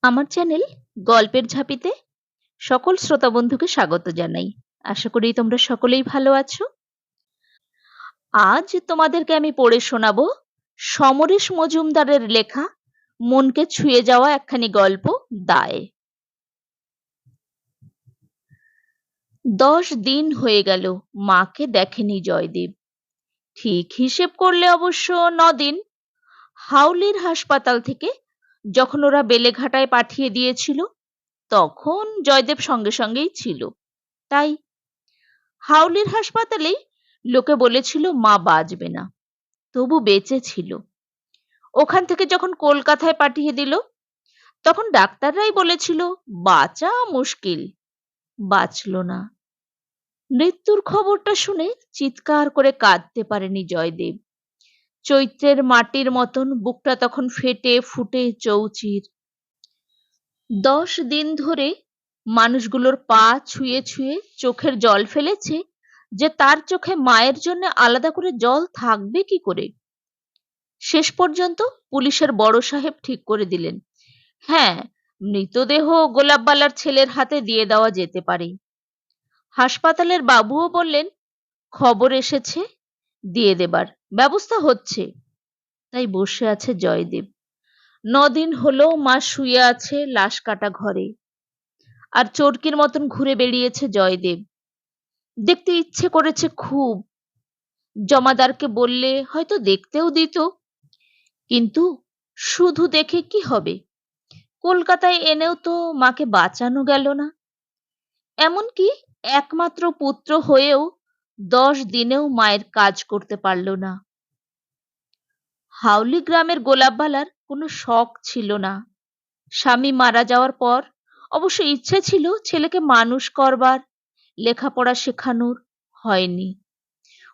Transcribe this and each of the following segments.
আমার চ্যানেল গল্পের ঝাঁপিতে সকল শ্রোতা বন্ধুকে স্বাগত জানাই। আশা করি তোমরা সকলেই ভালো আছো। আজ তোমাদেরকে আমি পড়ে শোনাবো সমরেশ মজুমদারের লেখা মনকে ছুঁয়ে যাওয়া একখানি গল্প, দায়। 10 দিন হয়ে গেল মাকে দেখেনি জয়দেব। ঠিক হিসেব করলে অবশ্য 9 দিন। হাউলির হাসপাতাল থেকে যখন ওরা বেলেঘাটায় পাঠিয়ে দিয়েছিল তখন জয়দেব সঙ্গে সঙ্গেই ছিল। তাই হাউলির হাসপাতালেই লোকে বলেছিল মা বাঁচবে না, তবু বেঁচে ছিল। ওখান থেকে যখন কলকাতায় পাঠিয়ে দিল তখন ডাক্তাররাই বলেছিল বাঁচা মুশকিল। বাঁচল না। মৃত্যুর খবরটা শুনে চিৎকার করে কাঁদতে পারেনি জয়দেব। চৈত্রের মাটির মতন বুকটা তখন ফেটে ফুটে চৌচির। 10 দিন ধরে মানুষগুলোর পা ছুঁয়ে ছুঁয়ে চোখের জল ফেলেছে যে তার চোখে মায়ের জন্য আলাদা করে জল থাকবে কি করে। শেষ পর্যন্ত পুলিশের বড় সাহেব ঠিক করে দিলেন, হ্যাঁ, মৃতদেহ গোলাপবালার ছেলের হাতে দিয়ে দেওয়া যেতে পারে। হাসপাতালের বাবুও বললেন খবর এসেছে, দিয়ে দেবার ব্যবস্থা হচ্ছে। তাই বসে আছে জয়দেব। 9 দিন হলো মা শুয়ে আছে লাশ কাটা ঘরে, আর চোরকির মতন ঘুরে বেরিয়েছে জয়দেব। দেখতে ইচ্ছে করেছে খুব। জমাদারকে বললে হয়তো দেখতেও দিত, কিন্তু শুধু দেখে কি হবে? কলকাতায় এনেও তো মাকে বাঁচানো গেল না। এমনকি একমাত্র পুত্র হয়েও 10 দিনেও মায়ের কাজ করতে পারল না। হাউলি গ্রামের গোলাপবালার কোনো শখ ছিল না। স্বামী মারা যাওয়ার পর অবশ্য ইচ্ছে ছিল ছেলেকে মানুষ করবার, লেখাপড়া শেখানোর, হয়নি।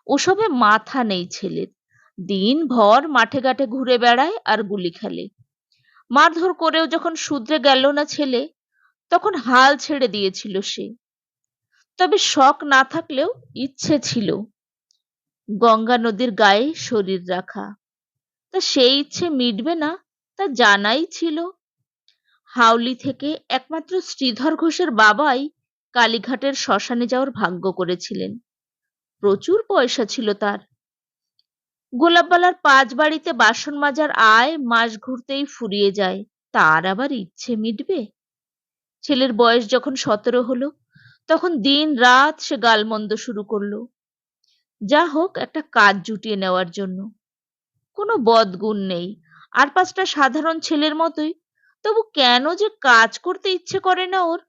ওসবে মাথা নেই ছেলের। দিনভর মাঠে ঘাটে ঘুরে বেড়ায় আর গুলি খেলে। মারধর করেও যখন শুধরে গেল না ছেলে, তখন হাল ছেড়ে দিয়েছিল সে। তবে শখ না থাকলেও ইচ্ছে ছিল গঙ্গা নদীর গায়ে শরীর রাখা। তা সেই ইচ্ছে মিটবে না তা জানাই ছিল। হাউলি থেকে একমাত্র শ্রীধর ঘোষের বাবাই কালীঘাটের শ্মশানে যাওয়ার ভাগ্য করেছিলেন। প্রচুর পয়সা ছিল তার। গোলাপবালার 5 বাড়িতে বাসন মাজার আয় মাস ঘুরতেই ফুরিয়ে যায়, তার আবার ইচ্ছে মিটবে? ছেলের বয়স যখন 17 হলো তখন দিন রাত সে গালমন্দ শুরু করলো, যা হোক একটা কাজ জুটিয়ে নেওয়ার জন্য। কোনো বদগুণ নেই, আর 5টা সাধারণ ছেলের মতোই, তবু কেন যে কাজ করতে ইচ্ছে করে না ওর।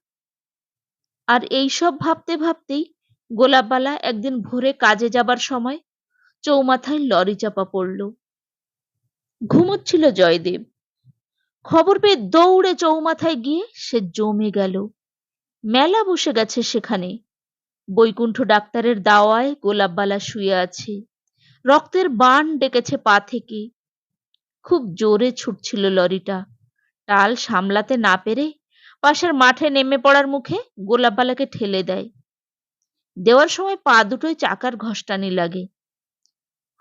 আর এইসব ভাবতে ভাবতেই গোলাপবালা একদিন ভোরে কাজে যাবার সময় চৌমাথায় লরি চাপা পড়ল। ঘুমোচ্ছিল জয়দেব। খবর পেয়ে দৌড়ে চৌমাথায় গিয়ে সে জমে গেল। মেলা বসে গেছে সেখানে। বৈকুণ্ঠ ডাক্তারের দাওয়ায় গোলাপবালা শুয়ে আছে। রক্তের বান ডেকেছে পা থেকে। খুব জোরে ছুটছিল লরিটা। টাল সামলাতে না পেরে পাশের মাঠে নেমে পড়ার মুখে গোলাপবালাকে ঠেলে দেয়। দেওয়ার সময় পা দুটোয় চাকার ঘষ্টানি লাগে।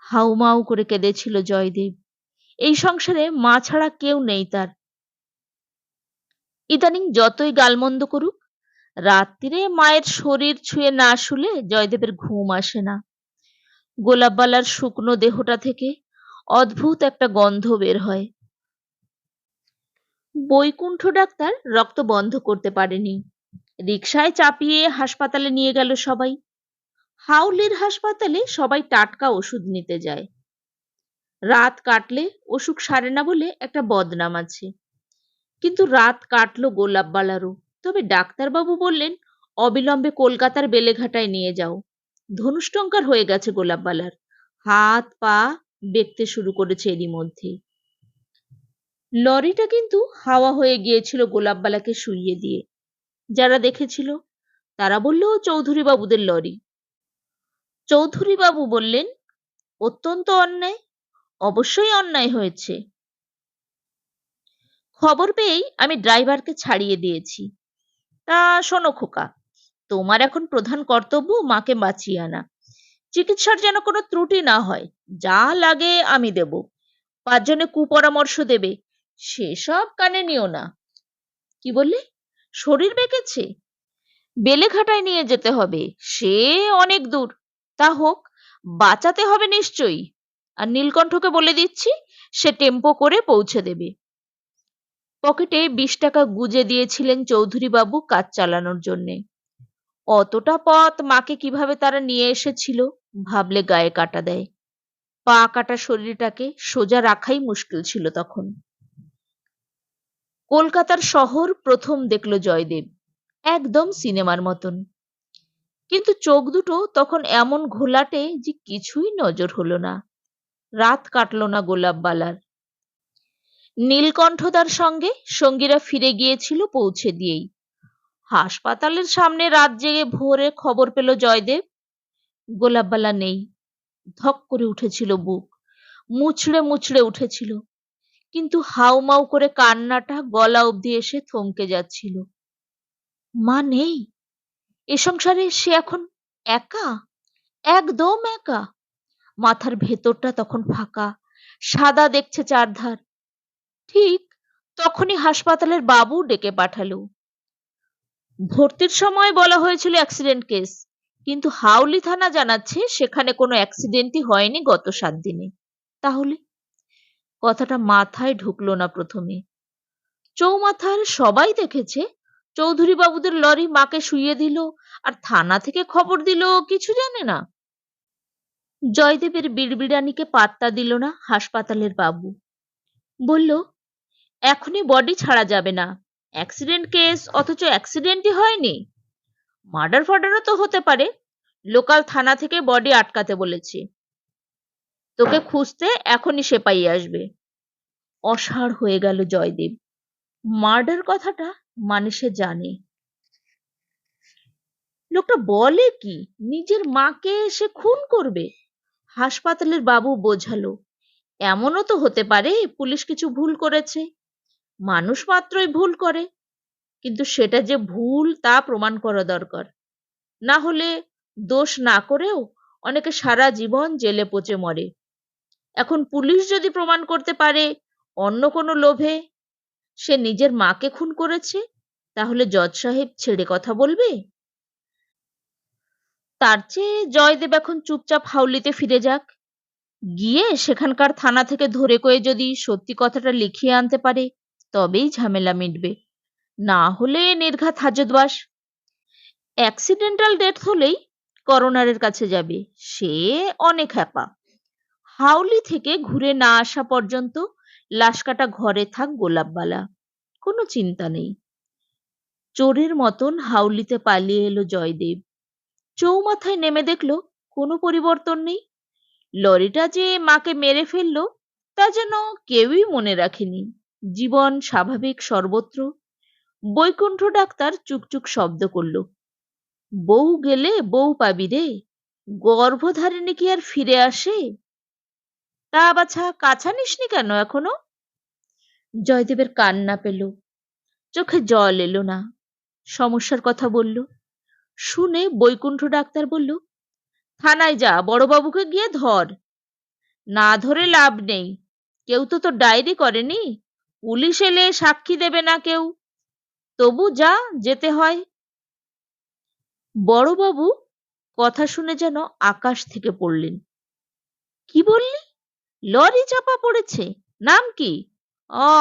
হাউমাউ করে কেঁদেছিল জয়দেব। এই সংসারে মা ছাড়া কেউ নেই তার। ইদানিং যতই গালমন্দ করুক, রাত্রিরে মায়ের শরীর ছুঁয়ে না শুলে জয়দেবের ঘুম আসে না। গোলাপবালার শুকনো দেহটা থেকে অদ্ভুত একটা গন্ধ বের হয়। বৈকুণ্ঠ ডাক্তার রক্ত বন্ধ করতে পারেনি। রিকশায় চাপিয়ে হাসপাতালে নিয়ে গেল সবাই। হাউলির হাসপাতালে সবাই টাটকা ওষুধ নিতে যায়। রাত কাটলে অসুখ সারে না বলে একটা বদনাম আছে। কিন্তু রাত কাটলো গোলাপবালারও। তবে ডাক্তারবাবু বললেন অবিলম্বে কলকাতার বেলেঘাটায় নিয়ে যাও। ধনুষ্টঙ্কার হয়ে গেছে গোলাপবালার। হাত পা বেঁকতে শুরু করেছে এরই মধ্যে। লরিটা কিন্তু হাওয়া হয়ে গিয়েছিল গোলাপবালাকে শুইয়ে দিয়ে। যারা দেখেছিল তারা বলল চৌধুরী বাবুদের লরি। চৌধুরী বাবু বললেন অত্যন্ত অন্যায়, অবশ্যই অন্যায় হয়েছে। খবর পেয়েই আমি ড্রাইভারকে ছাড়িয়ে দিয়েছি। তা শোনো খোকা, তোমার এখন প্রধান কর্তব্য মাকে বাঁচিয়ে আনা। চিকিৎসার যেন কোনো ত্রুটি না হয়। যা লাগে আমি দেব। 5 জনে কুপরামর্শ দেবে, সেসব কানে নিও না। কি বললে? শরীর বেঁকেছে? বেলেঘাটায় নিয়ে যেতে হবে। সে অনেক দূর। তা হোক, বাঁচাতে হবে নিশ্চয়ই। আর নীলকণ্ঠকে বলে দিচ্ছি, সে টেম্পো করে পৌঁছে দেবে। পকেটে 20 টাকা গুজে দিয়েছিলেন চৌধুরী বাবু কাজ চালানোর জন্যে। অতটা পথ মাকে কিভাবে তারা নিয়ে এসেছিল ভাবলে গায়ে কাটা দেয়। পা কাটা শরীরটাকে সোজা রাখাই মুশকিল ছিল তখন। কলকাতার শহর প্রথম দেখল জয়দেব, একদম সিনেমার মতন। কিন্তু চোখ দুটো তখন এমন ঘোলাটে যে কিছুই নজর হলো না। রাত কাটল না গোলাপবালার। নীলকণ্ঠদার সঙ্গে সঙ্গীরা ফিরে গিয়েছিল পৌঁছে দিয়েই। হাসপাতালের সামনে রাত জেগে ভোরে খবর পেল জয়দেব, গোলাপবালা নেই। ধক করে উঠেছিল বুক, মুচড়ে মুচড়ে উঠেছিল। কিন্তু হাউমাউ করে কান্নাটা গলা অবধি এসে থমকে যাচ্ছিল। মা নেই, এ সংসারে সে এখন একা, একদম একা। মাথার ভেতরটা তখন ফাঁকা, সাদা দেখছে চারধার। ঠিক তখনই হাসপাতালের বাবু ডেকে পাঠালো। ভর্তির সময় বলা হয়েছিল অ্যাক্সিডেন্ট কেস, কিন্তু হাউলি থানা জানাচ্ছে সেখানে কোনো অ্যাক্সিডেন্টই হয়নি গত 7 দিনে। তাহলে কথাটা মাথায় ঢুকলো না প্রথমে। চৌমাথার সবাই দেখেছে চৌধুরী বাবুদের লরি মাকে শুইয়ে দিল, আর থানা থেকে খবর দিল কিছু জানে না। জয়দেবের বিড়বিড়ানিকে পাত্তা দিল না হাসপাতালের বাবু। বলল, এখনই বডি ছাড়া যাবে না। অ্যাক্সিডেন্ট কেস, অথচ অ্যাক্সিডেন্টই হয়নি। মার্ডার ফার্ডারও তো হতে পারে। লোকাল থানা থেকে বডি আটকাতে বলেছি। তোকে খুঁজতে এখনই সেপাই আসবে। অসাড় হয়ে গেল জয়দেব। মার্ডার কথাটা মানে সে জানে। লোকটা বলে কি, নিজের মাকে সে খুন করবে? হাসপাতালের বাবু বোঝালো, এমনও তো হতে পারে পুলিশ কিছু ভুল করেছে। মানুষ মাত্রই ভুল করে, কিন্তু সেটা যে ভুল তা প্রমাণ করা দরকার। না হলে দোষ না করেও অনেকে সারা জীবন জেলে পচে মরে। এখন পুলিশ যদি প্রমাণ করতে পারে অন্য কোনো লোভে সে নিজের মাকে খুন করেছে, তাহলে জজ সাহেব ছেড়ে কথা বলবে? তার চেয়ে জয়দেব এখন চুপচাপ হাউলিতে ফিরে যাক। গিয়ে সেখানকার থানা থেকে ধরে কয়ে যদি সত্যি কথাটা লিখিয়ে আনতে পারে তবেই ঝামেলা মিটবে। না হলে নির্ঘাত হাজতবাস। অ্যাক্সিডেন্টাল ডেথ হলেই করোনারের কাছে যাবে, সে অনেক হ্যাপা। হাউলি থেকে ঘুরে না আসা পর্যন্ত লাশ কাটা ঘরে থাক গোলাপবালা, কোনো চিন্তা নেই। চোরের মতন হাউলিতে পালিয়ে এলো জয়দেব। চৌমাথায় নেমে দেখলো কোনো পরিবর্তন নেই। লরিটা যে মাকে মেরে ফেললো তা যেন কেউই মনে রাখেনি। জীবন স্বাভাবিক সর্বত্র। বৈকুণ্ঠ ডাক্তার চুকচুক শব্দ করল, বউ গেলে বউ পাবি রে, গর্ভধারিণী কি আর ফিরে আসে? তা বাছা কাছা নিসনি কেন এখনো? জয়দেবের কান্না পেল, চোখে জল এলো না। সমস্যার কথা বলল। শুনে বৈকুণ্ঠ ডাক্তার বলল, থানায় যা, বড়বাবুকে গিয়ে ধর। না ধরে লাভ নেই, কেউ তো তোর ডায়েরি করেনি। পুলিশ এলে সাক্ষী দেবে না কেউ। তবু যা, যেতে হয়। বড়বাবু কথা শুনে যেন আকাশ থেকে পড়লেন। কি বললি? লরি চাপা পড়েছে? নাম কি? অ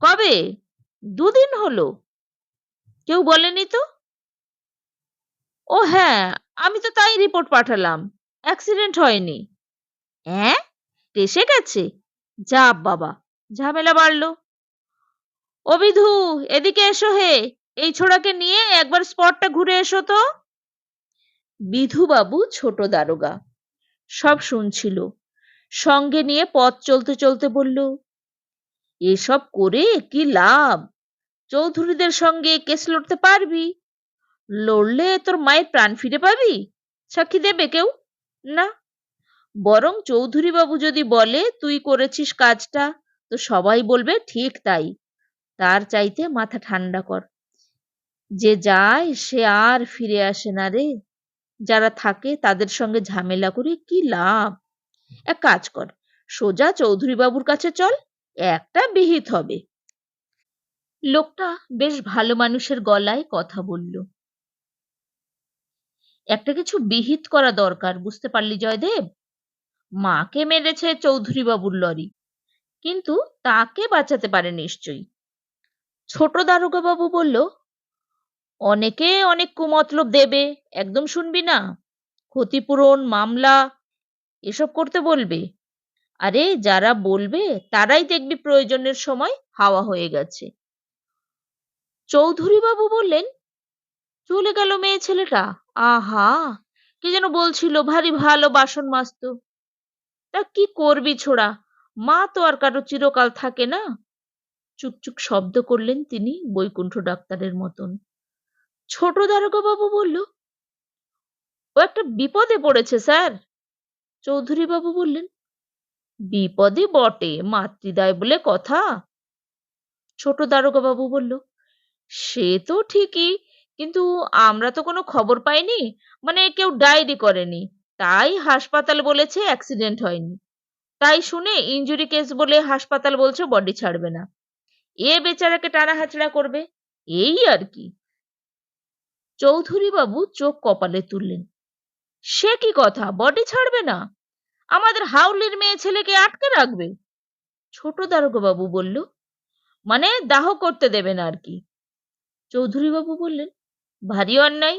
কবে? 2 দিন হলো। কেউ বলেনি তো? ও হ্যাঁ, আমি তো তাই রিপোর্ট পাঠালাম, অ্যাক্সিডেন্ট হয়নি। হ্যাঁ, এসে গেছে? যা বাবা, ঝামেলা বাড়লো। ও বিধু, এদিকে এসো হে, এই ছোড়াকে নিয়ে একবার স্পটটা ঘুরে এসো তো। বিধু বাবু ছোট দারোগা, সব শুনছিল। সঙ্গে নিয়ে পথ চলতে চলতে বলল, এসব করে কি লাভ? চৌধুরীদের সঙ্গে কেস লড়তে পারবি? লড়লে তোর মায়ের প্রাণ ফিরে পাবি? সাক্ষী দেবে কেউ? না। বরং চৌধুরী বাবু যদি বলে তুই করেছিস কাজটা, তো সবাই বলবে ঠিক তাই। তার চাইতে মাথা ঠান্ডা কর। যে যায় সে আর ফিরে আসে না রে। যারা থাকে তাদের সঙ্গে ঝামেলা করে কি লাভ? এক কাজ কর, সোজা চৌধুরী বাবুর কাছে চল, একটা বিহিত হবে। লোকটা বেশ ভালো মানুষের গলায় কথা বলল। একটা কিছু বিহিত করা দরকার, বুঝতে পারলি জয়দেব? মাকে মেরেছে চৌধুরী বাবুর লরি, কিন্তু তাকে বাঁচাতে পারে নিশ্চয়ই। ছোট দারোগা বাবু বলল, অনেকে অনেক কুমতলব দেবে, একদম শুনবি না। ক্ষতিপূরণ, মামলা এসব করতে বলবে। আরে যারা বলবে তারাই দেখবি প্রয়োজনের সময় হাওয়া হয়ে গেছে। চৌধুরী বাবু বললেন, চলে গেল মেয়ে ছেলেটা। আহা, কি যেন বলছিল, ভারী ভালো বাসন মাজতো। তা কি করবি ছোড়া, মা তো আর কারো চিরকাল থাকে না। চুকচুক শব্দ করলেন তিনি বৈকুণ্ঠ ডাক্তারের মতন। ছোট দারোগা বাবু বলল, ও একটা বিপদে পড়েছে স্যার। চৌধুরী বাবু বললেন, বিপদে বটে, মাতৃদায় বলে কথা। ছোট দারোগা বাবু বলল, সে তো ঠিকই, কিন্তু আমরা তো কোনো খবর পাইনি, মানে কেউ ডায়েরি করেনি, তাই হাসপাতাল বলেছে অ্যাক্সিডেন্ট হয়নি। তাই শুনে ইনজুরি কেস বলে হাসপাতাল বলছে বডি ছাড়বে না, এ বেচারাকে টানা হাঁচড়া করবে, এই আর কি। চৌধুরী বাবু চোখ কপালে তুললেন, সে কি কথা, বডি ছাড়বে না? আমাদের হাউলির মেয়ে ছেলেকে আটকে রাখবে? ছোট দারোগা বাবু বলল, মানে দাহ করতে দেবে না আর কি। চৌধুরী বাবু বললেন, ভারী অন্যায়।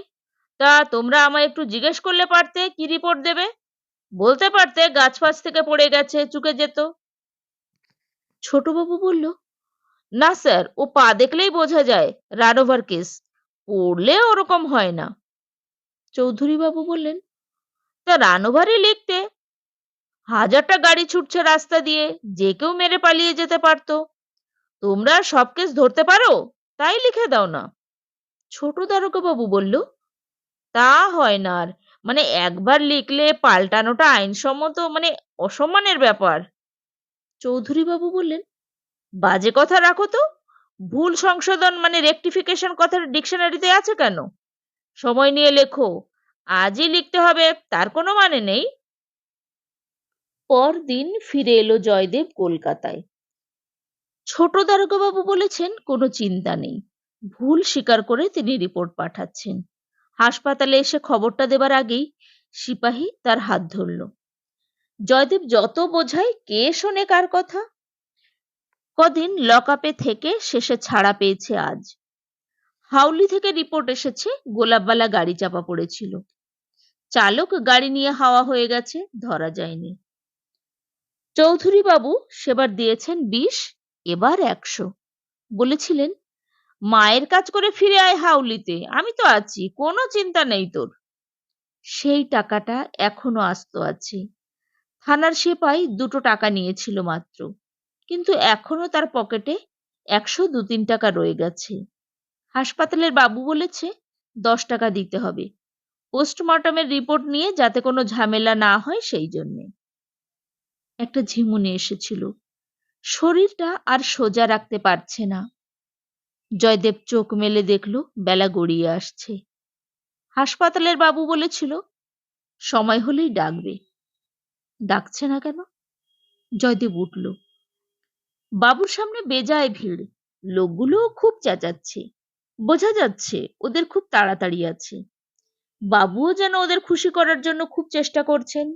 তা তোমরা আমায় একটু জিজ্ঞেস করলে পারতে কি রিপোর্ট দেবে, বলতে পারতে গাছ ফাছ থেকে পড়ে গেছে, চুকে যেত। ছোটবাবু বলল, না স্যার, ও পা দেখলেই বোঝা যায় রান ওভার কেস, পড়লে ওরকম হয় না। চৌধুরী বাবু বললেন, তা রান ওভারই লিখতে, হাজারটা গাড়ি ছুটছে রাস্তা দিয়ে, যে কেউ মেরে পালিয়ে যেতে পারতো। তোমরা সব কেস ধরতে পারো, তাই লিখে দাও না। ছোট দারোগা বাবু বলল, তা হয় না আর, মানে একবার লিখলে পাল্টানোটা আইনসম্মত, মানে অসম্মানের ব্যাপার। চৌধুরী বাবু বললেন, বাজে কথা রাখো তো, ভুল সংশোধন মানে রেকটিফিকেশন কথার ডিকশনারিতে আছে কেন? সময় নিয়ে লেখো, আজই লিখতে হবে তার কোনো মানে নেই। পরদিন ফিরে এলো জয়দেব কলকাতায়। ছোট দারোগা বাবু বলেছেন কোনো চিন্তা নেই, ভুল স্বীকার করে তিনি রিপোর্ট পাঠাচ্ছেন। হাসপাতালে এসে খবরটা দেবার আগেই সিপাহী তার হাত ধরল। জয়দেব যত বোঝায়, কে শোনে কার কথা। কদিন লকআপে থেকে শেষে ছাড়া পেয়েছে আজ। হাউলি থেকে রিপোর্ট এসেছে, গোলাপবালা গাড়ি চাপা পড়েছিল, চালক গাড়ি নিয়ে হাওয়া হয়ে গেছে, ধরা যায়নি। চৌধুরী বাবু সেবার দিয়েছেন 20, এবার 100। বলেছিলেন, মায়ের কাজ করে ফিরে আয় হাউলিতে, আমি তো আছি, কোনো চিন্তা নেই তোর। সেই টাকাটা এখনো আস্ত আছে। থানার সেপাই 2 টাকা নিয়েছিল মাত্র, কিন্তু এখনো তার পকেটে 100 2-3 টাকা রয়ে গেছে। হাসপাতালের বাবু বলেছে 10 টাকা দিতে হবে, পোস্টমর্টমের রিপোর্ট নিয়ে যাতে কোনো ঝামেলা না হয় সেই জন্যে। একটা ঝিমুনি এসেছিল, শরীরটা আর সোজা রাখতে পারছে না। জয়দেব চোখ মেলে দেখল বেলা গড়িয়ে আসছে। হাসপাতালের বাবু বলেছিল সময় হলেই ডাকবে। ডাকছে না কেন? জয়দেব উঠল। বাবুর সামনে বেজায় ভিড়, লোকগুলো খুব চেঁচাচ্ছে, বোঝা যাচ্ছে ওদের খুব তাড়াতাড়ি আছে। বাবুও যেন ওদের খুশি করার জন্য খুব চেষ্টা করছেন।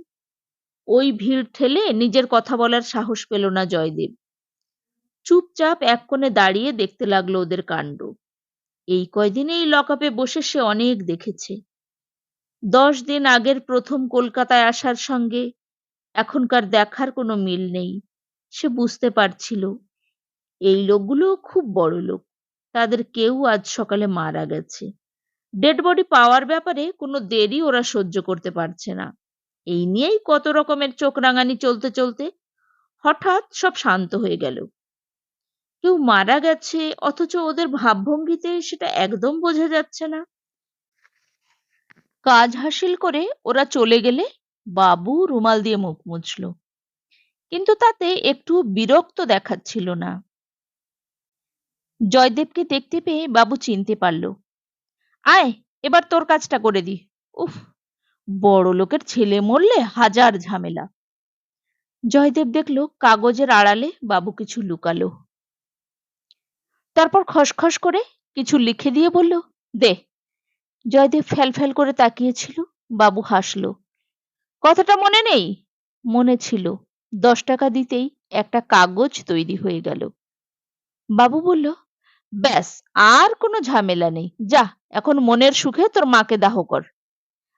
ওই ভিড় ঠেলে নিজের কথা বলার সাহস পেল না জয়দেব। চুপচাপ এক কোণে দাঁড়িয়ে দেখতে লাগলো ওদের কাণ্ড। এই কয়দিনে এই লকআপে বসে সে অনেক দেখেছে। 10 দিন আগের প্রথম কলকাতায় আসার সঙ্গে এখনকার দেখার কোনো মিল নেই। সে বুঝতে পারছিল এই লোকগুলো খুব বড় লোক, তাদের কেউ আজ সকালে মারা গেছে। ডেড বডি পাওয়ার ব্যাপারে কোনো দেরি ওরা সহ্য করতে পারছে না। এই নিয়েই কত রকমের চোখ রাঙানি চলতে চলতে হঠাৎ সব শান্ত হয়ে গেল। কেউ মারা গেছে, অথচ ওদের ভাবভঙ্গিতে সেটা একদম বোঝা যাচ্ছে না। কাজ হাসিল করে ওরা চলে গেলে বাবু রুমাল দিয়ে মুখ মুছল, কিন্তু তাতে একটু বিরক্ত দেখাচ্ছিল না। জয়দেবকে দেখতে পেয়ে বাবু চিনতে পারল। আয়, এবার তোর কাজটা করে দি। উফ, বড় লোকের ছেলে মরলে হাজার ঝামেলা। জয়দেব দেখল কাগজের আড়ালে বাবু কিছু লুকালো। তারপর খসখস করে কিছু লিখে দিয়ে বলল, দে। জয়দেব ফ্যাল ফ্যাল করে তাকিয়েছিল। বাবু হাসল। কথাটা মনে নেই? মনে ছিল। 10 টাকা দিতেই একটা কাগজ তৈরি হয়ে গেল। বাবু বলল, ব্যাস, আর কোনো ঝামেলা নেই। যা, এখন মনের সুখে তোর মাকে দাহ কর।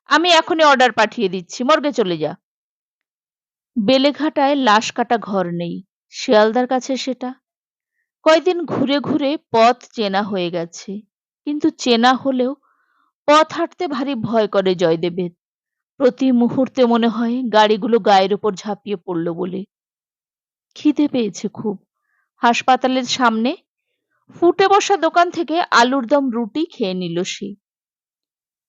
আমি এখনই অর্ডার পাঠিয়ে দিচ্ছি, মর্গে চলে যা। বেলেঘাটায় লাশ কাটা ঘর নেই, শিয়ালদার কাছে সেটা। কয়দিন ঘুরে ঘুরে পথ চেনা হয়ে গেছে, কিন্তু চেনা হলেও পথ হাঁটতে ভারী ভয় করে জয়দেবের। প্রতি মুহূর্তে মনে হয় গাড়িগুলো গায়ের উপর ঝাঁপিয়ে পড়ল বলে। খিদে পেয়েছে খুব। হাসপাতালের সামনে ফুটে বসা দোকান থেকে আলুর দম রুটি খেয়ে নিল সে।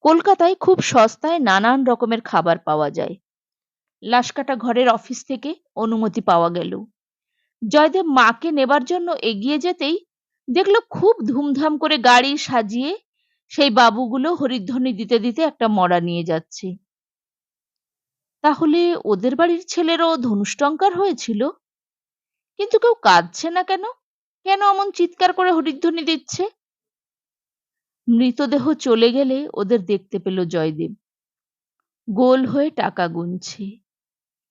কলকাতায় খুব সস্তায় নানান রকমের খাবার পাওয়া যায়। লাশকাটা ঘরের অফিস থেকে অনুমতি পাওয়া গেল। জয়দেব মাকে নেবার জন্য এগিয়ে যেতেই দেখলো খুব ধুমধাম করে গাড়ি সাজিয়ে সেই বাবুগুলো হরিধ্বনি দিতে দিতে একটা মরা নিয়ে যাচ্ছে। তাহলে ওদের বাড়ির ছেলেরও ধনুষ্টঙ্কার হয়েছিল? কিন্তু কেউ কাঁদছে না কেন? কেন এমন চিৎকার করে হরিধ্বনি দিচ্ছে? মৃতদেহ চলে গেলে ওদের দেখতে পেল জয়দেব। গোল হয়ে টাকা গুনছে।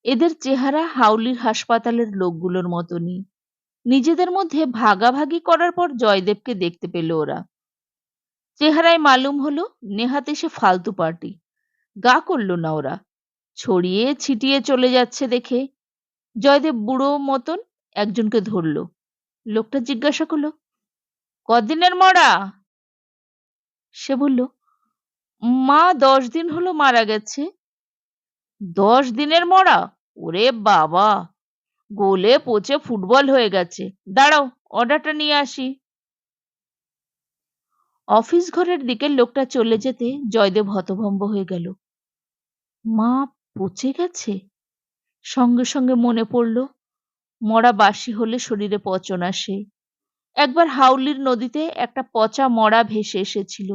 এদের চেহারা হাউলির হাসপাতালের লোকগুলোর মতনই। নিজেদের মধ্যে ভাগাভাগি করার পর জয়দেবকে দেখতে পেল ওরা। চেহারায় মালুম হলো নেহাত এসে ফালতু পার্টি। গা করল না ওরা। ছড়িয়ে ছিটিয়ে চলে যাচ্ছে দেখে জয়দেব বুড়ো মতন একজনকে ধরল। লোকটা জিজ্ঞাসা করলো, কদিনের মরা? সে বলল, মা 10 দিন হলো মারা গেছে। 10 দিনের মরা? ওরে বাবা, গোলে পচে ফুটবল হয়ে গেছে। দাঁড়াও, অর্ডারটা নিয়ে আসি। অফিস ঘরের দিকে লোকটা চলে যেতে জয়দেব হতভম্ব হয়ে গেল। মা পচে গেছে? সঙ্গে সঙ্গে মনে পড়ল, মরা বাসি হলে শরীরে পচন আসে। একবার হাউলির নদীতে একটা পচা মরা ভেসে এসেছিল,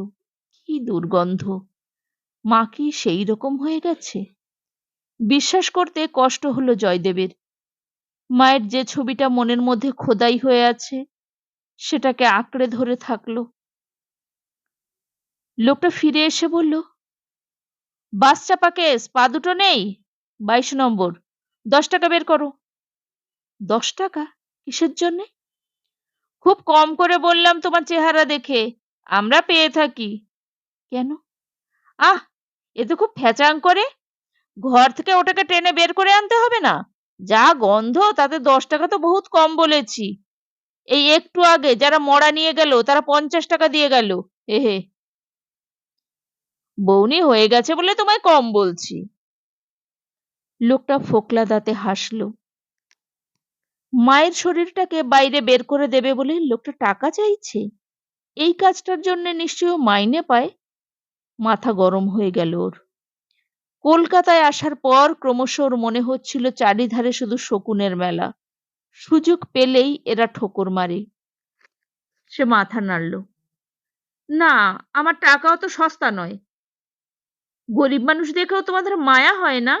কি দুর্গন্ধ। মা কি সেই রকম হয়ে গেছে? বিশ্বাস করতে কষ্ট হলো জয়দেবের। মায়ের যে ছবিটা মনের মধ্যে খোদাই হয়ে আছে সেটাকে আঁকড়ে ধরে থাকলো। লোকটা ফিরে এসে বলল, বাস চাপা কেস, পা দুটো নেই? 22 নম্বর। 10 টাকা বের করো। 10 টাকা? কিসের জন্যে? খুব কম করে বললাম তোমার চেহারা দেখে, আমরা পেয়ে থাকি। কেন? আহ, এ তো খুব ফ্যাচাং করে। ঘর থেকে ওটাকে টেনে বের করে আনতে হবে না? যা গন্ধ, তাতে 10 টাকা তো বহুত কম বলেছি। এই একটু আগে যারা মরা নিয়ে গেল তারা 50 টাকা দিয়ে গেল। হে হে, বউনি হয়ে গেছে বলে তোমায় কম বলছি। লোকটা ফোকলা দাঁতে হাসলো। মায়ের শরীরটাকে বাইরে বের করে দেবে বলে লোকটা টাকা চাইছে? এই কাজটার জন্য নিশ্চয়ই মাইনে পায়। মাথা গরম হয়ে গেল ওর। কলকাতায় আসার পর ক্রমশ ওর মনে হচ্ছিল চারিধারে শুধু শকুনের মেলা। সুযোগ পেলেই এরা ঠোকর মারে। সে মাথা নাড়ল। না, আমার টাকা অত সস্তা নয়। গরিব মানুষ দেখেও তোমাদের মায়া হয় না?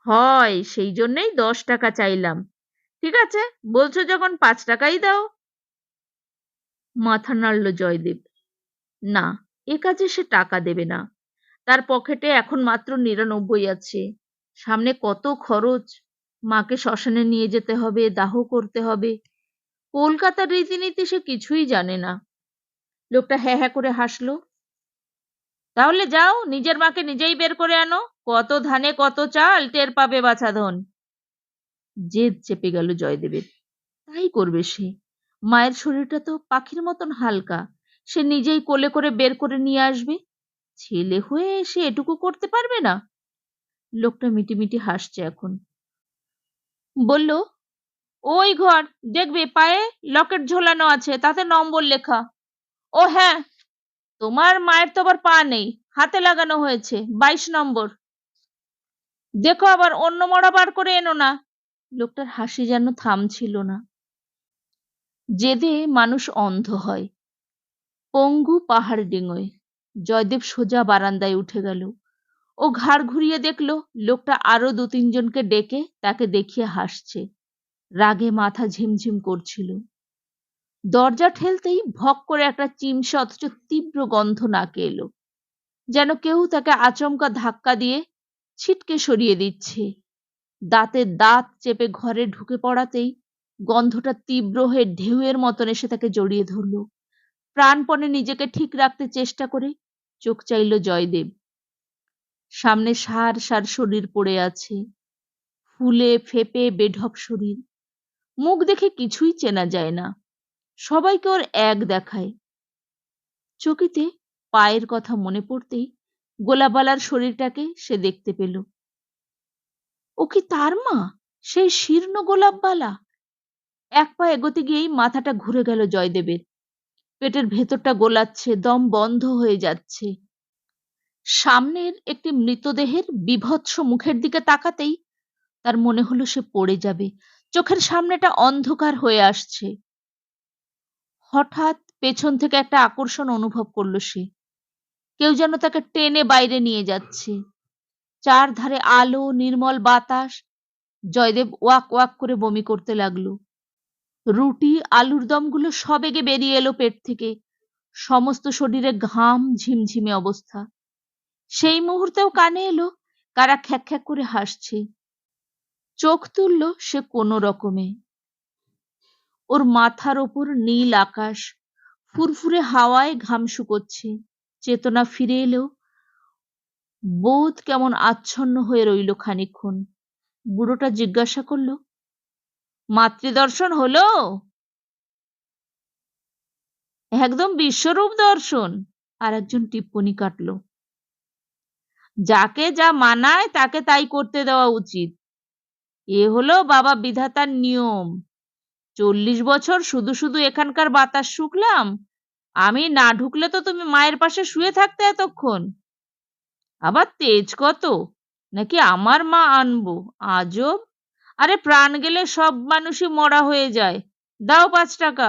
হয়, সেই জন্যই 10 টাকা চাইলাম। ঠিক আছে, বলছো যখন 5 টাকাই দাও। মাথা নাড়ল জয়দেব। না, এ কাজে সে টাকা দেবে না। তার পকেটে এখন মাত্র 99 আছে। সামনে কত খরচ। মাকে শ্মশানে নিয়ে যেতে হবে, দাহ করতে হবে। কলকাতার রীতিনীতি সে কিছুই জানে না। লোকটা হ্যাঁ হ্যাঁ করে হাসলো। তাহলে যাও, নিজের মাকে নিজেই বের করে আনো। কত ধানে কত চাল, টের পাবে বাছাধন। জেদ চেপে গেল জয়দেবের। তাই করবে সে। মায়ের শরীরটা তো পাখির মতন হালকা। সে নিজেই কোলে করে বের করে নিয়ে আসবে। ছেলে হয়ে সে এটুকু করতে পারবে না? লোকটা মিটিমিটি হাসছে এখন। বলল, ওই ঘর দেখবে, পায়ে লকেট ঝোলানো আছে, তাতে নম্বর লেখা। ও হ্যাঁ, তোমার মায়ের তো আবার পা নেই, হাতে লাগানো হয়েছে, 22 নম্বর। দেখো আবার অন্য মরা বার করে এনো না। লোকটার হাসি যেন থামছিল না। জেদে মানুষ অন্ধ হয়। পঙ্গু পাহাড় ডিঙোয়। জয়দেব সোজা বারান্দায় উঠে গেল। ও ঘাড় ঘুরিয়ে দেখলো লোকটা আরো 2-3 জনকে ডেকে তাকে দেখিয়ে হাসছে। রাগে মাথা ঝিমঝিম করছিল। দরজা ঠেলতেই ভক করে একটা চিমসে অথচ তীব্র গন্ধ নাকে এলো, যেন কেউ তাকে আচমকা ধাক্কা দিয়ে ছিটকে সরিয়ে দিচ্ছে। দাঁতে দাঁত চেপে ঘরে ঢুকে পড়াতেই গন্ধটা তীব্র হয়ে ঢেউয়ের মতন এসে তাকে জড়িয়ে ধরল। প্রাণপণে নিজেকে ঠিক রাখতে চেষ্টা করে চোখ চাইল জয়দেব। সামনে সার সার শরীর পড়ে আছে, ফুলে ফেপে বেঢপ শরীর। মুখ দেখে কিছুই চেনা যায় না, সবাইকে ওর এক দেখায়। চকিতে পায়ের কথা মনে পড়তেই গোলাবালার শরীরটাকে সে দেখতে পেল। ও কি তার মা, সেই শীর্ণ গোলাপবালা? এক পা এগোতে গিয়েই মাথাটা ঘুরে গেল জয়দেবের। পেটের ভেতরটা গোলাচ্ছে, দম বন্ধ হয়ে যাচ্ছে। সামনের একটি মৃতদেহের বীভৎস মুখের দিকে তাকাতেই তার মনে হলো সে পড়ে যাবে। চোখের সামনেটা অন্ধকার হয়ে আসছে। হঠাৎ পেছন থেকে একটা আকর্ষণ অনুভব করলো সে। কেউ যেন তাকে টেনে বাইরে নিয়ে যাচ্ছে। চারধারে আলো, নির্মল বাতাস। জয়দেব ওয়াক ওয়াক করে বমি করতে লাগলো। রুটি, আলুর দমগুলো সবেগে বেরিয়ে এলো পেট থেকে। সমস্ত শরীরে ঘাম, ঝিমঝিমে অবস্থা। সেই মুহূর্তেও কানে এলো কারা খ্যাক খ্যাক করে হাসছে। চোখ তুলল সে কোনো রকমে। ওর মাথার ওপর নীল আকাশ, ফুরফুরে হাওয়ায় ঘাম শুকোচ্ছে। চেতনা ফিরে এলেও বোধ কেমন আচ্ছন্ন হয়ে রইল খানিকক্ষণ। বুড়োটা জিজ্ঞাসা করল, মাতৃদর্শন হলো? একদম বিশ্বরূপ দর্শন। আর একজন টিপ্পনি কাটল, যাকে যা মানায় তাকে তাই করতে দেওয়া উচিত। এ হলো বাবা বিধাতার নিয়ম। 40 বছর শুধু শুধু এখানকার বাতাস শুকলাম, আমি না ঢুকলে তো তুমি মায়ের পাশে শুয়ে থাকতে এতক্ষণ। আবার তেজ কত, নাকি আমার মা আনবো? আজব। আরে প্রাণ গেলে সব মানুষই মরা হয়ে যায়, দাও 5 টাকা।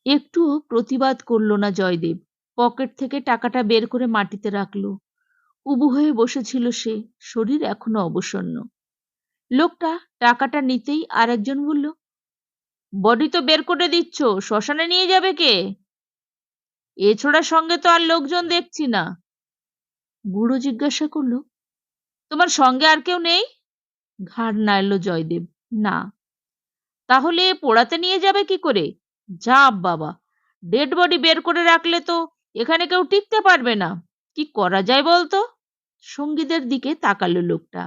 একটুও প্রতিবাদ করল না জয়দেব। পকেট থেকে টাকাটা বের করে মাটিতে রাখলো। উবু হয়ে বসেছিল সে, শরীর এখনো অবসন্ন। লোকটা টাকাটা নিতেই আর একজন বলল, বডি তো বের করে দিচ্ছ, শ্মশানে নিয়ে যাবে কে? এ ছোড়ার সঙ্গে তো আর লোকজন দেখছি না। বুড়ো জিজ্ঞাসা করলো, তোমার সঙ্গে আর কেউ নেই? ঘাড় নাড়ল জয়দেব, না। তাহলে পোড়াতে নিয়ে যাবে কি করে? যা বাবা, ডেড বডি বের করে রাখলে তো এখানে কেউ টিকতে পারবে না। কি করা যায় বলতো? সঙ্গীদের দিকে তাকালো লোকটা।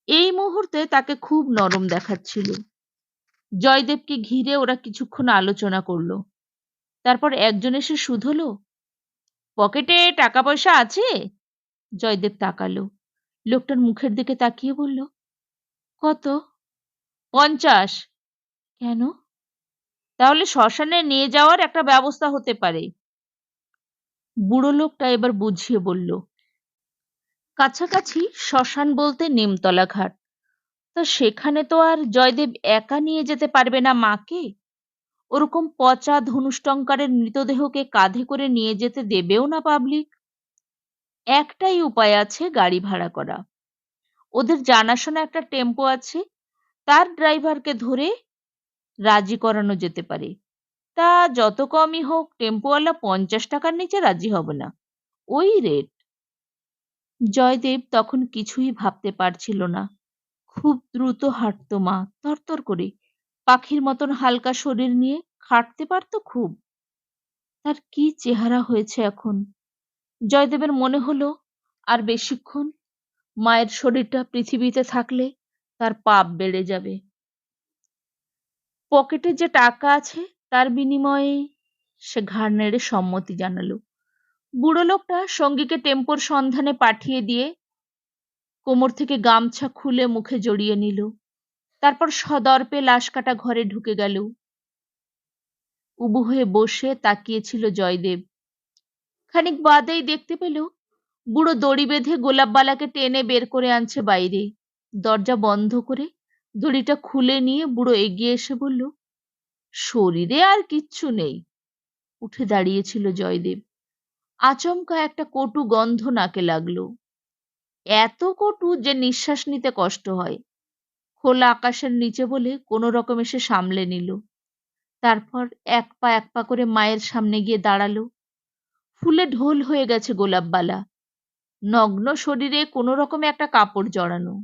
এই মুহূর্তে তাকে খুব নরম দেখাচ্ছিল। জয়দেবকে ঘিরে ওরা কিছুক্ষণ আলোচনা করলো। তারপর একজন এসে শুধোলো, পকেটে টাকা পয়সা আছে? জয়দেব তাকালো। লোকটার মুখের দিকে তাকিয়ে বলল, কত? 50। কেন? তাহলে শ্মশানে নিয়ে যাওয়ার একটা ব্যবস্থা হতে পারে। বুড়ো লোকটা এবার বুঝিয়ে বলল, কাছাকাছি শ্মশান বলতে নিমতলা ঘাট। তা সেখানে তো আর জয়দেব একা নিয়ে যেতে পারবে না মাকে। ওরকম পচা ধনুষ্টঙ্কারের মৃতদেহকে কাঁধে করে নিয়ে যেতে দেবেও না পাবলিক। একটাই উপায় আছে, গাড়ি ভাড়া করা। ওদের জানাশোনা একটা টেম্পো আছে, তার ড্রাইভারকে ধরে রাজি করানো যেতে পারে। তা যত কমই হোক, টেম্পোওয়ালা 50 টাকার নিচে রাজি হবে না, ওই রেট। জয়দেব তখন কিছুই ভাবতে পারছিল না। খুব দ্রুত হাঁটত মা, তরতর করে। পাখির মতন হালকা শরীর নিয়ে খাটতে পারত খুব। তার কি চেহারা হয়েছে এখন! জয়দেবের মনে হলো আর বেশিক্ষণ মায়ের শরীরটা পৃথিবীতে থাকলে তার পাপ বেড়ে যাবে। পকেটে যে টাকা আছে তার বিনিময়ে সে ঘাড় নেড়ে সম্মতি জানালো। বুড়ো লোকটা সঙ্গীকে টেম্পোর সন্ধানে পাঠিয়ে দিয়ে কোমর থেকে গামছা খুলে মুখে জড়িয়ে নিল। তারপর সদর্পে লাশ কাটা ঘরে ঢুকে গেল। উবু হয়ে বসে তাকিয়েছিল জয়দেব। খানিক বাদেই দেখতে পেল বুড়ো দড়ি বেঁধে গোলাপবালাকে টেনে বের করে আনছে বাইরে। দরজা বন্ধ করে দড়িটা খুলে নিয়ে বুড়ো এগিয়ে এসে বলল, শরীরে আর কিচ্ছু নেই। উঠে দাঁড়িয়েছিল জয়দেব। আচমকা একটা কটু গন্ধ নাকে লাগলো, এত কটু যে নিঃশ্বাস নিতে কষ্ট হয়। খোলা আকাশের নিচে বলে কোনো রকমে সে সামলে নিল। তারপর এক পা এক পা করে মায়ের সামনে গিয়ে দাঁড়ালো। ফুলে ঢোল হয়ে গেছে গোলাপবালা, নগ্ন শরীরে কোনো রকমে একটা কাপড় জড়ানো,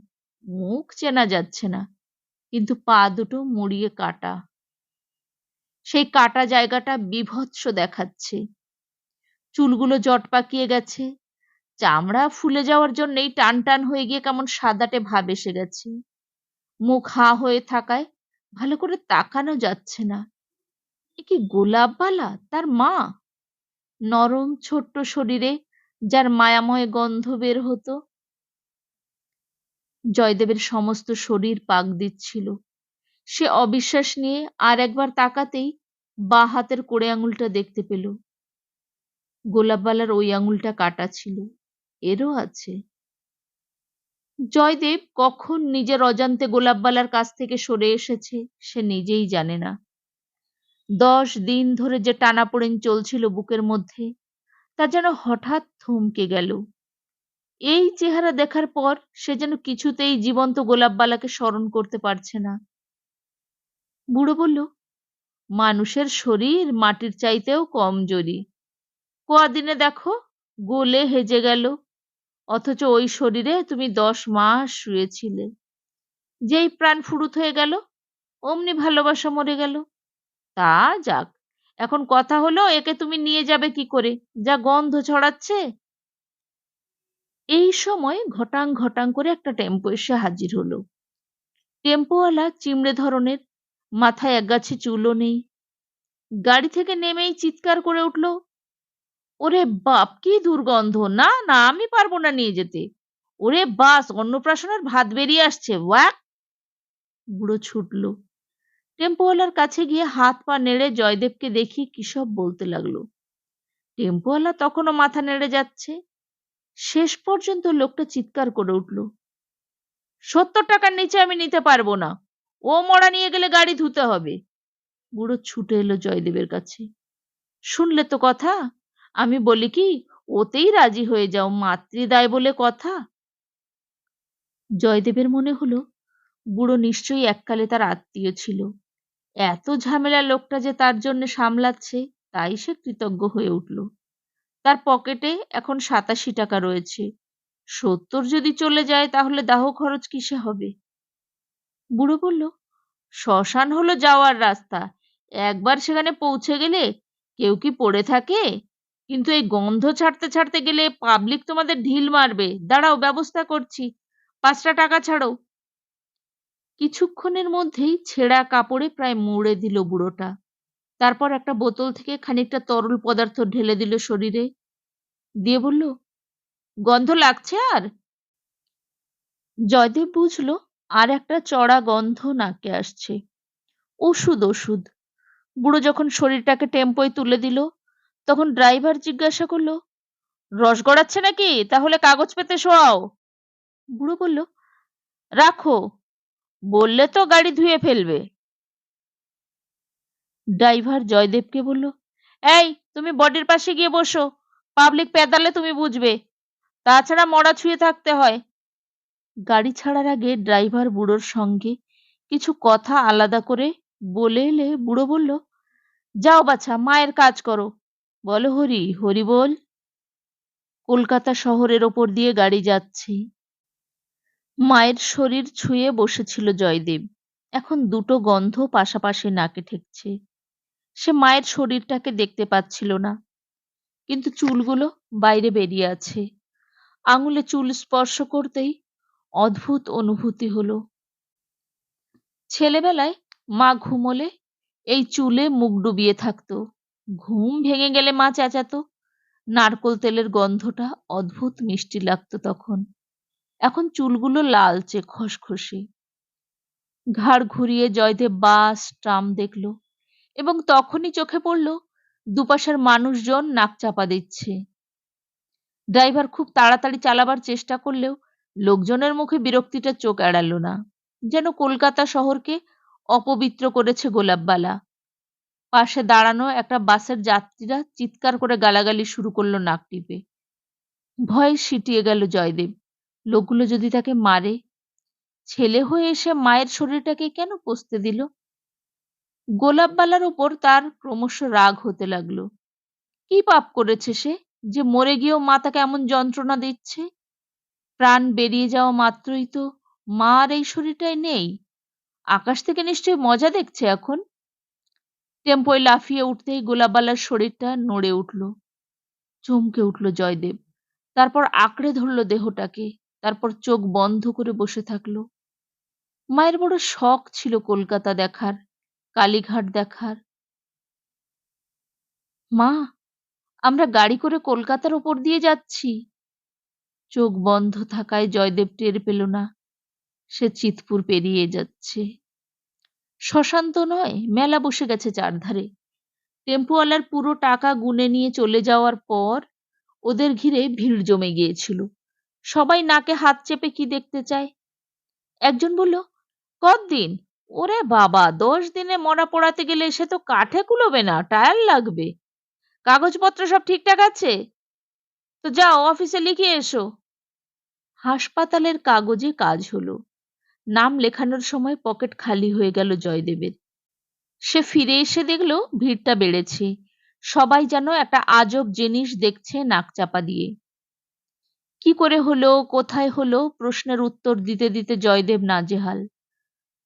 মুখ চেনা যাচ্ছে না, কিন্তু পা দুটো মুড়িয়ে কাটা। সেই কাটা জায়গাটা বীভৎস দেখাচ্ছে। চুলগুলো জট পাকিয়ে গেছে, চামড়া ফুলে যাওয়ার জন্যেই টান টান হয়ে গিয়ে কেমন সাদাটে ভাব এসে গেছে। মুখ হাঁ হয়ে থাকায় ভালো করে তাকানো যাচ্ছে না। এ কি গোলাপবালা, তার মা? নরম ছোট্ট শরীরে যার মায়াময় গন্ধ বের হতো। জয়দেবের সমস্ত শরীর পাক দিচ্ছিল। সে অবিশ্বাস নিয়ে আর একবার তাকাতেই বাঁ হাতের কড়ে আঙুলটা দেখতে পেল। গোলাপবালার ওই আঙুলটা কাটা ছিল, এরও আছে। জয়দেব কখন নিজের অজান্তে গোলাপবালার কাছ থেকে সরে এসেছে সে নিজেই জানে না। 10 দিন ধরে যে টানাপোড়েন চলছিল বুকের মধ্যে, তা যেন হঠাৎ থমকে গেল। এই চেহারা দেখার পর সে যেন কিছুতেই জীবন্ত গোলাপবালাকে স্মরণ করতে পারছে না। বুড়ো বলল, মানুষের শরীর মাটির চাইতেও কমজোরি। কদিনে দেখো গলে হেজে গেল, অথচ ওই শরীরে তুমি 10 মাস শুয়েছিলে। যেই প্রাণ ফুরুত হয়ে গেল অমনি ভালোবাসা মরে গেল। তা যাক, এখন কথা হলো একে তুমি নিয়ে যাবে কি করে, যা গন্ধ ছড়াচ্ছে। এই সময় ঘটাং ঘটাং করে একটা টেম্পো এসে হাজির হলো। টেম্পোওয়ালা চিমড়ে ধরনের, মাথায় একগাছি চুলও নেই। গাড়ি থেকে নেমেই চিৎকার করে উঠল, ওরে বাপ, কি দুর্গন্ধ! না না, আমি পারবো না নিয়ে যেতে। ওরে বাস, অন্নপ্রাশনের ভাত বেরিয়ে আসছে, ওয়াক! বুড়ো ছুটল। টেম্পোওয়ালার কাছে গিয়ে হাত পা নেড়ে জয়দেবকে দেখি কি সব বলতে লাগলো। টেম্পোওয়ালা তখনও মাথা নেড়ে যাচ্ছে। শেষ পর্যন্ত লোকটা চিৎকার করে উঠল, 70 টাকার নিচে আমি নিতে পারবো না। ও মরা নিয়ে গেলে গাড়ি ধুতে হবে। বুড়ো ছুটে এলো জয়দেবের কাছে। শুনলে তো কথা, আমি বলি কি, ওতেই রাজি হয়ে যাও, মাতৃদায় বলে কথা। জয়দেবের মনে হলো বুড়ো নিশ্চয়ই এককালে তার আত্মীয় ছিল। এত ঝামেলা লোকটা যে তার জন্য সামলাচ্ছে, তাই সে কৃতজ্ঞ হয়ে উঠল। তার পকেটে এখন 87 টাকা রয়েছে। 70 যদি চলে যায় তাহলে দাহ খরচ কিসে হবে? বুড়ো বলল, শ্মশান হলো যাওয়ার রাস্তা, একবার সেখানে পৌঁছে গেলে কেউ কি পড়ে থাকে? কিন্তু এই গন্ধ ছাড়তে ছাড়তে গেলে পাবলিক তোমাদের ঢিল মারবে। দাঁড়াও, ব্যবস্থা করছি, 5টা টাকা ছাড়ো। কিছুক্ষণের মধ্যেই ছেঁড়া কাপড়ে প্রায় মুড়ে দিল বুড়োটা। তারপর একটা বোতল থেকে খানিকটা তরল পদার্থ ঢেলে দিল শরীরে, দিয়ে বলল, গন্ধ লাগছে আর? জয়দেব বুঝল আর একটা চড়া গন্ধ নাকে আসছে। ওষুধ, ওষুধ। বুড়ো যখন শরীরটাকে টেম্পোয় তুলে দিল, তখন ড্রাইভার জিজ্ঞাসা করলো, রস গড়াচ্ছে নাকি? তাহলে কাগজ পেতে শোয়াও। বুড়ো বলল, রাখো, বললে তো গাড়ি ধুয়ে ফেলবে। ড্রাইভার জয়দেবকে বলল, এই তুমি বডির পাশে গিয়ে বসো, পাবলিক পেদালে তুমি বুঝবে, তাছাড়া মরা ছুঁয়ে থাকতে হয়। গাড়ি ছাড়ার আগে ড্রাইভার বুড়োর সঙ্গে কিছু কথা আলাদা করে বলে এলে বুড়ো বলল, যাও বাছা, মায়ের কাজ করো, বলো হরি হরি বল। কলকাতা শহরের ওপর দিয়ে গাড়ি যাচ্ছে। মায়ের শরীর ছুঁয়ে বসেছিল জয়দেব। এখন দুটো গন্ধ পাশাপাশি নাকে ঠেকছে। সে মায়ের শরীরটাকে দেখতে পাচ্ছিল না, কিন্তু চুলগুলো বাইরে বেরিয়ে আছে। আঙুলে চুল স্পর্শ করতেই অদ্ভুত অনুভূতি হলো। ছেলেবেলায় মা ঘুমোলে এই চুলে মুখ ডুবিয়ে থাকতো। ঘুম ভেঙে গেলে মা চেঁচাতো। নারকোল তেলের গন্ধটা অদ্ভুত মিষ্টি লাগতো তখন। এখন চুলগুলো লালচে খসখসে। ঘাড় ঘুরিয়ে জয়দেব বাস ট্রাম দেখল, এবং তখনই চোখে পড়ল দুপাশের মানুষজন নাক চাপা দিচ্ছে। ড্রাইভার খুব তাড়াতাড়ি চালাবার চেষ্টা করলেও লোকজনের মুখে বিরক্তিটা চোখ এড়াল না। যেন কলকাতা শহরকে অপবিত্র করেছে গোলাপবালা। পাশে দাঁড়ানো একটা বাসের যাত্রীরা চিৎকার করে গালাগালি শুরু করলো নাক টিপে। ভয়ে সিটিয়ে গেল জয়দেব। লোকগুলো যদি তাকে মারে! ছেলে হয়ে এসে মায়ের শরীরটাকে কেন পচতে দিল? গোলাপবালার ওপর তার ক্রমশ রাগ হতে লাগলো। কি পাপ করেছে সে, যে মরে গিয়েও মা তাকে এমন যন্ত্রণা দিচ্ছে? প্রাণ বেরিয়ে যাওয়া মাত্রই তো মা আর এই শরীরটায় নেই। আকাশ থেকে নিশ্চয়ই মজা দেখছে এখন। টেম্পোয় লাফিয়ে উঠতেই গোলাপবালার শরীরটা নড়ে উঠল। চমকে উঠল জয়দেব। তারপর আঁকড়ে ধরল দেহটাকে। তারপর চোখ বন্ধ করে বসে থাকলো। মায়ের বড় শখ ছিল কলকাতা দেখার, কালীঘাট দেখার। মা, আমরা গাড়ি করে কলকাতার ওপর দিয়ে যাচ্ছি। চোখ বন্ধ থাকায় জয়দেব টের পেল না সে চিতপুর পেরিয়ে যাচ্ছে। শ্মশান তো নয়, মেলা বসে গেছে চারধারে। টেম্পোওয়ালার পুরো টাকা গুনে নিয়ে চলে যাওয়ার পর ওদের ঘিরে ভিড় জমে গিয়েছিল। সবাই নাকে হাত চেপে কি দেখতে চায়। একজন বলল, কতদিন? ওরে বাবা, 10 দিনে মরা পোড়াতে গেলে সে তো কাঠে কুলোবে না, টায়ার লাগবে। কাগজপত্র সব ঠিকঠাক আছে তো? যাও অফিসে লিখিয়ে এসো। হাসপাতালের কাগজে কাজ হলো। নাম লেখানোর সময় পকেট খালি হয়ে গেল জয়দেবের। সে ফিরে এসে দেখল ভিড়টা বেড়েছে। সবাই যেন একটা আজব জিনিস দেখছে নাক চাপা দিয়ে। কি করে হলো, কোথায় হলো, প্রশ্নের উত্তর দিতে দিতে জয়দেব নাজেহাল।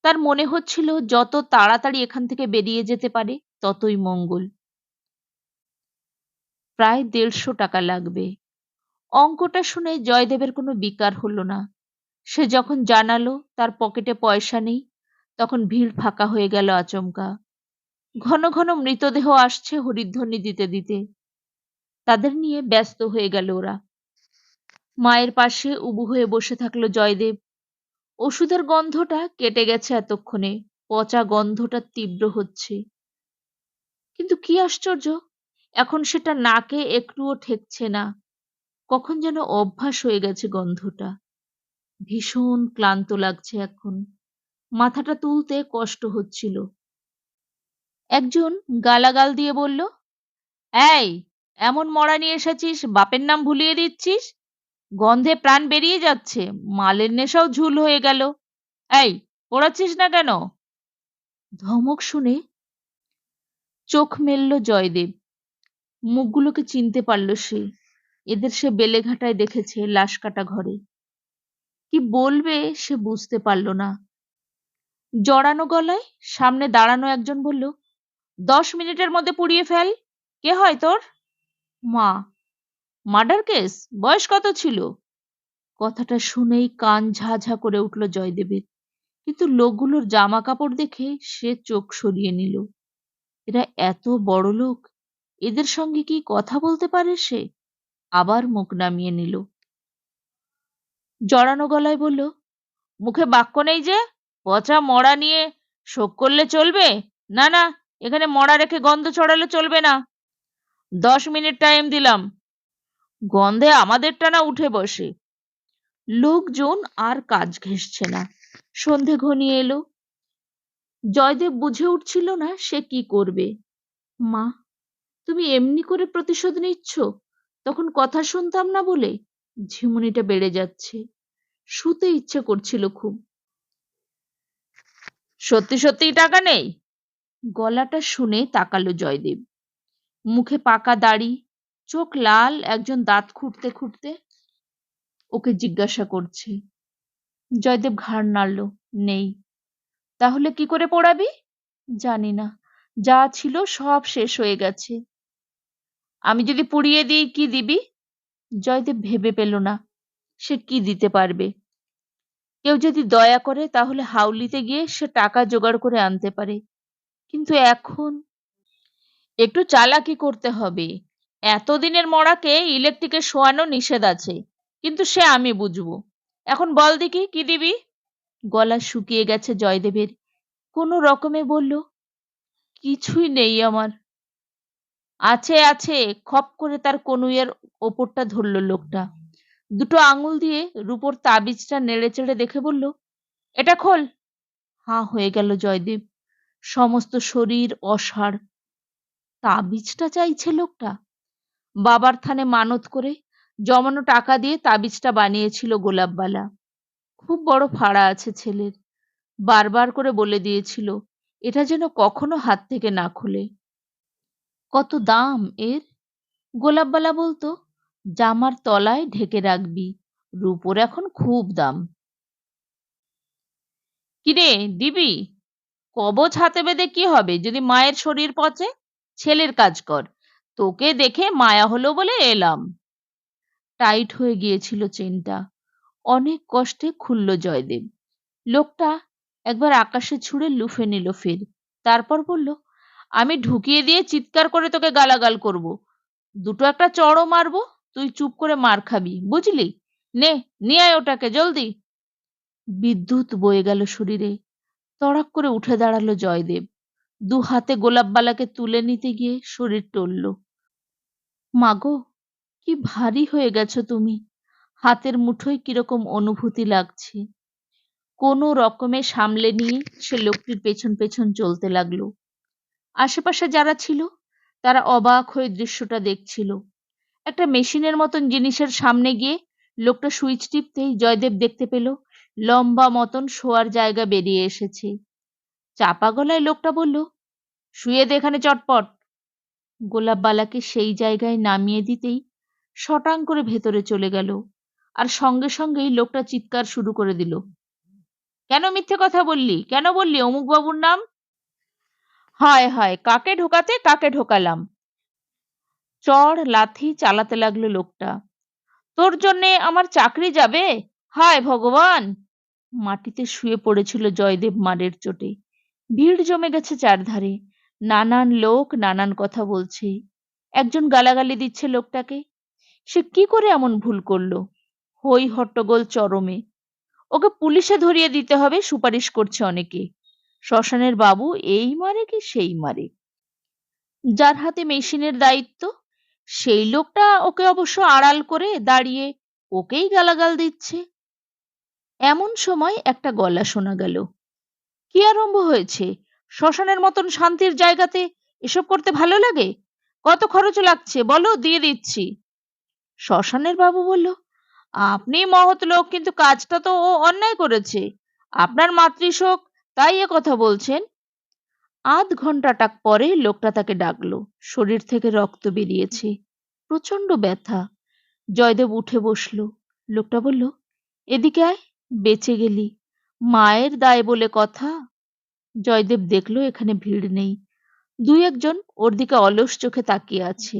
তার মনে হচ্ছিল যত তাড়াতাড়ি এখান থেকে বেরিয়ে যেতে পারে ততই মঙ্গল। প্রায় 150 টাকা লাগবে। অঙ্কটা শুনে জয়দেবের কোনো বিকার হলো না। সে যখন জানালো তার পকেটে পয়সা নেই, তখন ভিড় ফাঁকা হয়ে গেল আচমকা। ঘন ঘন মৃতদেহ আসছে হরিধ্বনি দিতে দিতে। তাদের নিয়ে ব্যস্ত হয়ে গেল ওরা। মায়ের পাশে উবু হয়ে বসে থাকলো জয়দেব। ওষুধের গন্ধটা কেটে গেছে এতক্ষণে, পচা গন্ধটা তীব্র হচ্ছে। কিন্তু কি আশ্চর্য, এখন সেটা নাকে একটুও ঠেকছে না। কখন যেন অভ্যাস হয়ে গেছে গন্ধটা। ভীষণ ক্লান্ত লাগছে এখন। মাথাটা তুলতে কষ্ট হচ্ছিল। একজন গালাগাল দিয়ে বলল, এই, এমন মরা নিয়ে এসেছিস, বাপের নাম ভুলিয়ে দিচ্ছিস? গন্ধে প্রাণ বেরিয়ে যাচ্ছে, মালের নেশাও ঝুল হয়ে গেল। এই, পোড়াচ্ছিস না কেন? ধমক শুনে চোখ মেলল জয়দেব। মুখগুলোকে চিনতে পারল সে। এদের সে বেলেঘাটায় দেখেছে, লাশ কাটা ঘরে। কি বলবে সে বুঝতে পারল না। জড়ানো গলায় সামনে দাঁড়ানো একজন বলল, 10 মিনিটের মধ্যে পুড়িয়ে ফেল। কে হয় তোর? মা। Murder case? বয়স কত ছিল? কথাটা শুনেই কান ঝা ঝা করে উঠল জয়দেবের। কিন্তু লোকগুলোর জামা কাপড় দেখে সে চোখ সরিয়ে নিল। এরা এত বড় লোক, এদের সঙ্গে কি কথা বলতে পারে সে? আবার মুখ নামিয়ে নিল। জড়ানো গলায় বলল, মুখে বাক্য নেই যে? পচা মরা নিয়ে শোক করলে চলবে? না না, এখানে মরা রেখে গন্ধ ছড়ালে চলবে না। 10 মিনিট টাইম দিলাম। গন্ধে আমাদের টানা উঠে বসে। লোকজন আর কাজ ঘেঁষছে না। সন্ধে ঘনিয়ে এলো। জয়দেব বুঝে উঠছিল না সে কি করবে। মা, তুমি এমনি করে প্রতিশোধ নিচ্ছ? তখন কথা শুনতাম না বলে? ঝিমুনিটা বেড়ে যাচ্ছে। শুতে ইচ্ছে করছিল খুব। সত্যি সত্যিই টাকা নেই? গলাটা শুনে তাকালো জয়দেব। মুখে পাকা দাড়ি, চোখ লাল। একজন দাঁত খুঁটতে খুঁটতে ওকে জিজ্ঞাসা করছে। জয়দেব ঘাড় নাড়ল। নেই। তাহলে কি করে পোড়াবি? জানি না, যা ছিল সব শেষ হয়ে গেছে। আমি যদি পুড়িয়ে দিই, কি দিবি? জয়দেব ভেবে পেল না সে কি দিতে পারবে। কেউ যদি দয়া করে তাহলে হাউলিতে গিয়ে সে টাকা জোগাড় করে আনতে পারে, কিন্তু এখন একটু চালাকি করতে হবে। এতদিনের মরাকে ইলেকট্রিকে শোয়ানো নিষেধ আছে, কিন্তু সে আমি বুঝবো। এখন বল দেখি কি দিবি? গলা শুকিয়ে গেছে জয়দেবের। কোনো রকমে বলল, কিছুই নেই আমার। আছে আছে, খপ করে তার কনুইয়ের ওপরটা ধরল লোকটা। দুটো আঙুল দিয়ে রূপোর তাবিজটা নেড়ে চেড়ে দেখে বলল, এটা খোল। হাঁ হয়ে গেল জয়দেব। সমস্ত শরীর অসাড়। তাবিজটা চাইছে লোকটা। বাবার থানে মানত করে জমানো টাকা দিয়ে তাবিজটা বানিয়েছিল গোলাপবালা। খুব বড় ফাড়া আছে ছেলের। বারবার করে বলে দিয়েছিল, এটা যেন কখনো হাত থেকে না খুলে। কত দাম এর? গোলাপবালা বলতো, জামার তলায় ঢেকে রাখবি, রূপোর এখন খুব দাম। কিরে দিবি? কবচ হাতে বেঁধে কি হবে যদি মায়ের শরীর পচে? ছেলের কাজ কর, তোকে দেখে মায়া হলো বলে এলাম। টাইট হয়ে গিয়েছিল চেনটা, অনেক কষ্টে খুলল জয়দেব। লোকটা একবার আকাশে ছুঁড়ে লুফে নিল ফের, তারপর বলল, আমি ঢুকিয়ে দিয়ে চিৎকার করে তোকে গালাগাল করব, দুটো একটা চড়ও মারবো, তুই চুপ করে মার খাবি, বুঝলি? নে, নিয়ে আয় ওটাকে জলদি। বিদ্যুৎ বয়ে গেল শরীরে, তড়াক করে উঠে দাঁড়ালো জয়দেব। দু হাতে গোলাপবালাকে তুলে নিতে গিয়ে শরীর টলল। মাগো, কি ভারী হয়ে গেছো তুমি, হাতের মুঠোয় কিরকম অনুভূতি লাগছে। কোনো রকমে সামলে নিয়ে সে লোকটির পেছন পেছন চলতে লাগলো। আশেপাশে যারা ছিল তারা অবাক হয়ে দৃশ্যটা দেখছিল। একটা মেশিনের মতন জিনিসের সামনে গিয়ে লোকটা সুইচ টিপতেই জয়দেব দেখতে পেল লম্বা মতন শোয়ার জায়গা বেরিয়ে এসেছে। চাপা গলায় লোকটা বলল, শুয়ে দে এখানে চটপট। গোলাপবালাকে সেই জায়গায় নামিয়ে দিতেই শটাং করে ভেতরে চলে গেল, আর সঙ্গে সঙ্গেই লোকটা চিৎকার শুরু করে দিল, কেন মিথ্যে কথা বললি? কেন বললি অমুক বাবুর নাম? হায় হায়, কাকে ঢোকাতে কাকে ঢোকালাম। চড় লাথি চালাতে লাগলো লোকটা। তোর জন্যে আমার চাকরি যাবে? হায় ভগবান! মাটিতে শুয়ে পড়েছিল জয়দেব মারের চোটে। ভিড় জমে গেছে চারধারে, নানান লোক নানান কথা বলছে। একজন গালাগালি দিচ্ছে লোকটাকে। সে কি করে এমন ভুল করলো? হই হট্টগোল চরমে। ওকে পুলিশে ধরিয়ে দিতে হবে সুপারিশ করছে অনেকে। শ্মশানের বাবু এই মারে কি সেই মারে। যার হাতে মেশিনের দায়িত্ব সেই লোকটা ওকে অবশ্য আড়াল করে দাঁড়িয়ে ওকেই গালাগাল দিচ্ছে। এমন সময় একটা গলা শোনা গেল, কি আরম্ভ হয়েছে? শ্মশানের মতন শান্তির জায়গাতে এসব করতে ভালো লাগে? কত খরচ লাগছে বলো, দিয়ে দিচ্ছি। শ্মশানের বাবু বলল, আপনি মহৎ লোক, কিন্তু কাজটা তো ও অন্যায় করেছে। আপনার মাতৃশোক, তাই এ কথা বলছেন। আধ ঘন্টাটাক পরে লোকটা তাকে ডাকলো। শরীর থেকে রক্ত বেরিয়েছে, প্রচন্ড ব্যথা। জয়দেব উঠে বসলো। লোকটা বলল, এদিকে আয়, বেঁচে গেলি, মায়ের দায় বলে কথা। জয়দেব দেখলো এখানে ভিড় নেই, দুই একজন ওর দিকে অলস চোখে তাকিয়ে আছে।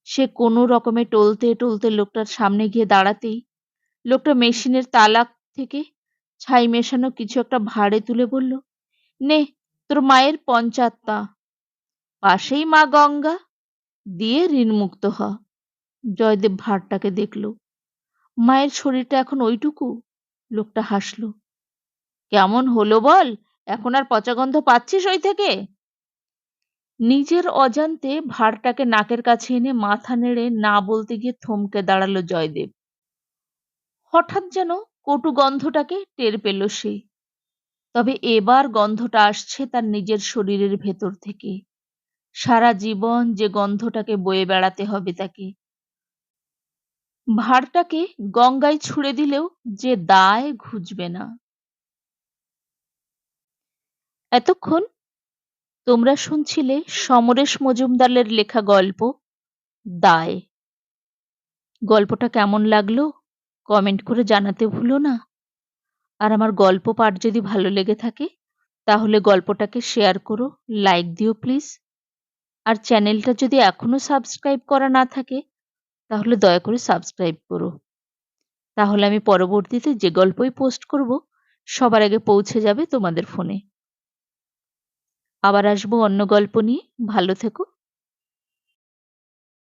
সে কোনো রকমে টলতে টলতে লোকটার সামনে গিয়ে দাঁড়াতেই লোকটা মেশিনের তালা থেকে ছাই মেশানো কিছু একটা ভাঁড়ে তুলে বলল, নে, তোর মায়ের পঞ্চাত্মা, পাশেই মা গঙ্গা, দিয়ে ঋণমুক্ত হ। জয়দেব ভাঁড়টাকে দেখল, মায়ের শরীরটা এখন ওইটুকু। লোকটা হাসলো, কেমন হলো বল? এখন আর পচা গন্ধ পাচ্ছিস ওই থেকে? নিজের অজান্তে ভাঁড়টাকে নাকের কাছে এনে মাথা নেড়ে না বলতে গিয়ে থমকে দাঁড়ালো জয়দেব। হঠাৎ যেন কটু গন্ধটাকে টের পেল সে। তবে এবার গন্ধটা আসছে তার নিজের শরীরের ভেতর থেকে। সারা জীবন যে গন্ধটাকে বয়ে বেড়াতে হবে তাকে। ভাঁড়টাকে গঙ্গায় ছুঁড়ে দিলেও যে দায় ঘুচবে না। এতক্ষণ তোমরা শুনছিলে সমরেশ মজুমদারের লেখা গল্প দায়। গল্পটা কেমন লাগলো কমেন্ট করে জানাতে ভুলো না। আর আমার গল্প পাঠ যদি ভালো লেগে থাকে তাহলে গল্পটাকে শেয়ার করো, লাইক দিও প্লিজ। আর চ্যানেলটা যদি এখনো সাবস্ক্রাইব করা না থাকে তাহলে দয়া করে সাবস্ক্রাইব করো। তাহলে আমি পরবর্তীতে যে গল্পই পোস্ট করব সবার আগে পৌঁছে যাবে তোমাদের ফোনে। আবার আসবো অন্য গল্প নিয়ে। ভালো থেকো।